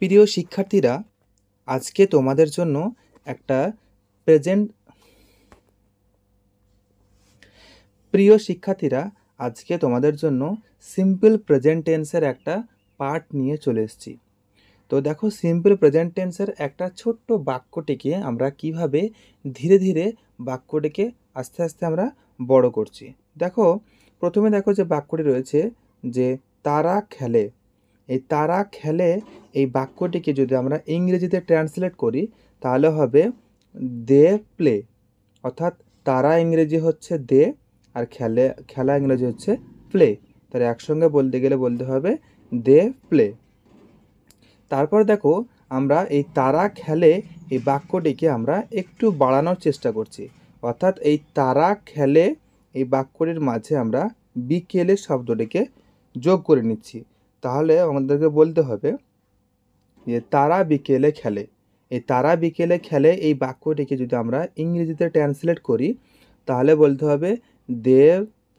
প্রিয় শিক্ষার্থীরা, আজকে তোমাদের জন্য একটা প্রেজেন্ট প্রিয় শিক্ষার্থীরা আজকে তোমাদের জন্য সিম্পল প্রেজেন্ট টেন্সের একটা পার্ট নিয়ে চলে এসেছি। তো দেখো, সিম্পল প্রেজেন্ট টেন্সের একটা ছোট্ট বাক্যটিকে আমরা কিভাবে ধীরে ধীরে বাক্যটিকে আস্তে আস্তে আমরা বড় করছি। দেখো, প্রথমে দেখো যে বাক্যটি রয়েছে যে তারা খেলে। এই তারা খেলে এই বাক্যটিকে যদি আমরা ইংরেজিতে ট্রান্সলেট করি তাহলে হবে দে প্লে। অর্থাৎ তারা ইংরেজি হচ্ছে দে, আর খেলা ইংরেজি হচ্ছে প্লে। তাহলে একসঙ্গে বলতে গেলে বলতে হবে দে প্লে। তারপর দেখো, আমরা এই তারা খেলে এই বাক্যটিকে আমরা একটু বাড়ানোর চেষ্টা করছি। অর্থাৎ এই তারা খেলে এই বাক্যটির মাঝে আমরা বিকেলে শব্দটিকে যোগ করে নিচ্ছি। তাহলে আমাদেরকে বলতে হবে যে তারা বিকেলে খেলে। এই তারা বিকেলে খেলে এই বাক্যটিকে যদি আমরা ইংরেজিতে ট্রান্সলেট করি তাহলে বলতে হবে they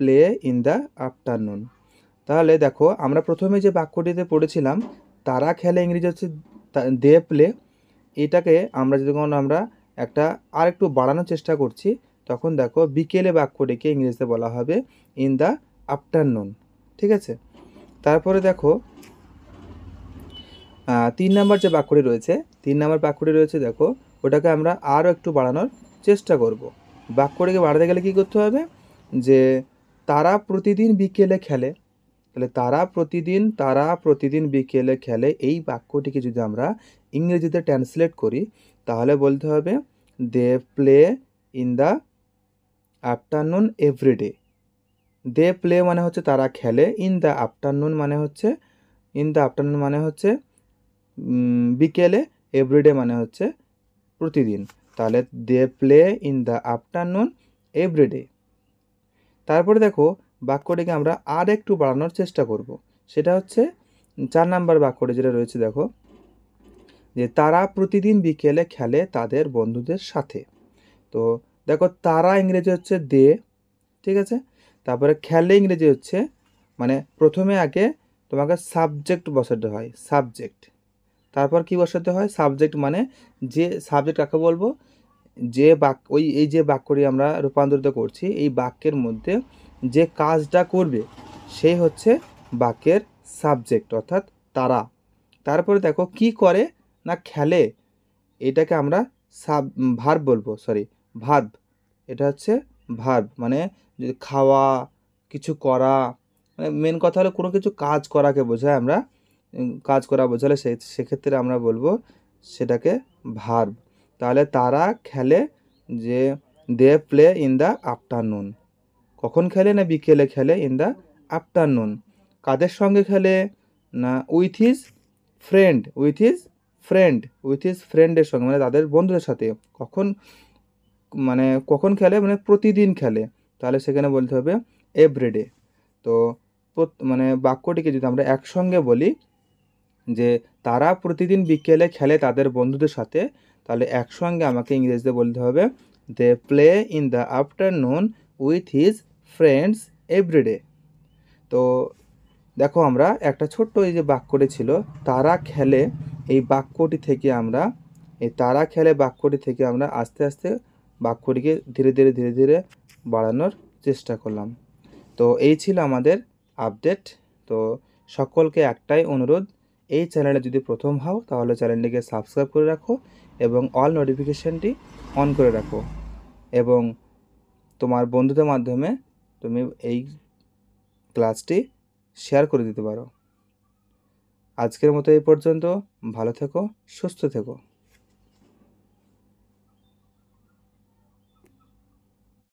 play in the afternoon. তাহলে দেখো, আমরা প্রথমে যে বাক্যটিতে পড়েছিলাম তারা খেলে ইংরেজি হচ্ছে দে প্লে, এটাকে আমরা যখন আমরা একটা আর একটু বাড়ানোর চেষ্টা করছি তখন দেখো বিকেলে বাক্যটিকে ইংরেজিতে বলা হবে ইন দ্য আফটারনুন। ঠিক আছে। তারপরে দেখো 3 নম্বর যে বাক্যটি রয়েছে 3 নম্বর বাক্যটি রয়েছে, দেখো ওটাকে আমরা আরও একটু বাড়ানোর চেষ্টা করব। বাক্যটিকে বাড়াতে গেলে কী করতে হবে যে তারা প্রতিদিন বিকেলে খেলে। তাহলে তারা প্রতিদিন বিকেলে খেলে এই বাক্যটিকে যদি আমরা ইংরেজিতে ট্রান্সলেট করি তাহলে বলতে হবে they play in the afternoon every day. They play মানে হচ্ছে তারা খেলে, ইন দ্য আফটারনুন মানে হচ্ছে বিকেলে, এভরিডে মানে হচ্ছে প্রতিদিন। তাহলে they play in the afternoon every day. তারপরে দেখো বাক্যটিকে আমরা আর একটু বাড়ানোর চেষ্টা করব। সেটা হচ্ছে 4 নাম্বার বাক্যটি যেটা রয়েছে, দেখো যে তারা প্রতিদিন বিকেলে খেলে তাদের বন্ধুদের সাথে। তো দেখো, তারা ইংরেজি হচ্ছে দে, ঠিক আছে। তারপরে খেলে ইংরেজি হচ্ছে, মানে প্রথমে আগে তোমাকে সাবজেক্ট বসাতে হয়, সাবজেক্ট। তারপর কি বসাতে হয়? সাবজেক্ট, মানে যে সাবজেক্ট কাকে বলবো, যে এই যে বাক্যটি আমরা রূপান্তরিত করছি এই বাক্যের মধ্যে যে কাজটা করবে সেই হচ্ছে বাক্যের সাবজেক্ট, অর্থাৎ তারা। তারপরে দেখো কি করে না খেলে, এটাকে আমরা ভার্ব বলবো, ভার্ব। এটা হচ্ছে ভার্ব, মানে যদি খাওয়া, কিছু করা, মানে মেন কথা হলো কোনো কিছু কাজ করাকে বোঝায়। আমরা কাজ করা বোঝালে সেক্ষেত্রে আমরা বলবো সেটাকে ভার্ব। তাহলে তারা খেলে যে they play in the afternoon. কখন খেলে? না বিকেলে খেলে, ইন দ্য আফটারনুন। কাদের সঙ্গে খেলে? না উইথ হিজ ফ্রেন্ডের সঙ্গে, মানে তাদের বন্ধুদের সাথে। কখন খেলে? মানে প্রতিদিন খেলে। তাহলে সেখানে বলতে হবে এভরিডে। তো মানে বাক্যটিকে যদি আমরা একসঙ্গে বলি যে তারা প্রতিদিন বিকেলে খেলে তাদের বন্ধুদের সাথে, তাহলে একসঙ্গে আমাকে ইংরেজিতে বলতে হবে they play in the afternoon with his friends every day. তো দেখো, আমরা একটা ছোট্ট এই যে বাক্যটি ছিল তারা খেলে, এই বাক্যটি থেকে আমরা আস্তে আস্তে বাক্যটিকে ধীরে ধীরে বাড়ানোর চেষ্টা করলাম। তো এই ছিল আমাদের আপডেট। তো সকলকে একটাই অনুরোধ, এই চ্যানেলে যদি প্রথম হও তাহলে চ্যানেলটিকে সাবস্ক্রাইব করে রাখো এবং অল নোটিফিকেশানটি অন করে রাখো, এবং তোমার বন্ধুদের মাধ্যমে তুমি এই ক্লাসটি শেয়ার করে দিতে পারো। আজকের মতো এই পর্যন্ত। ভালো থেকো, সুস্থ থেকো।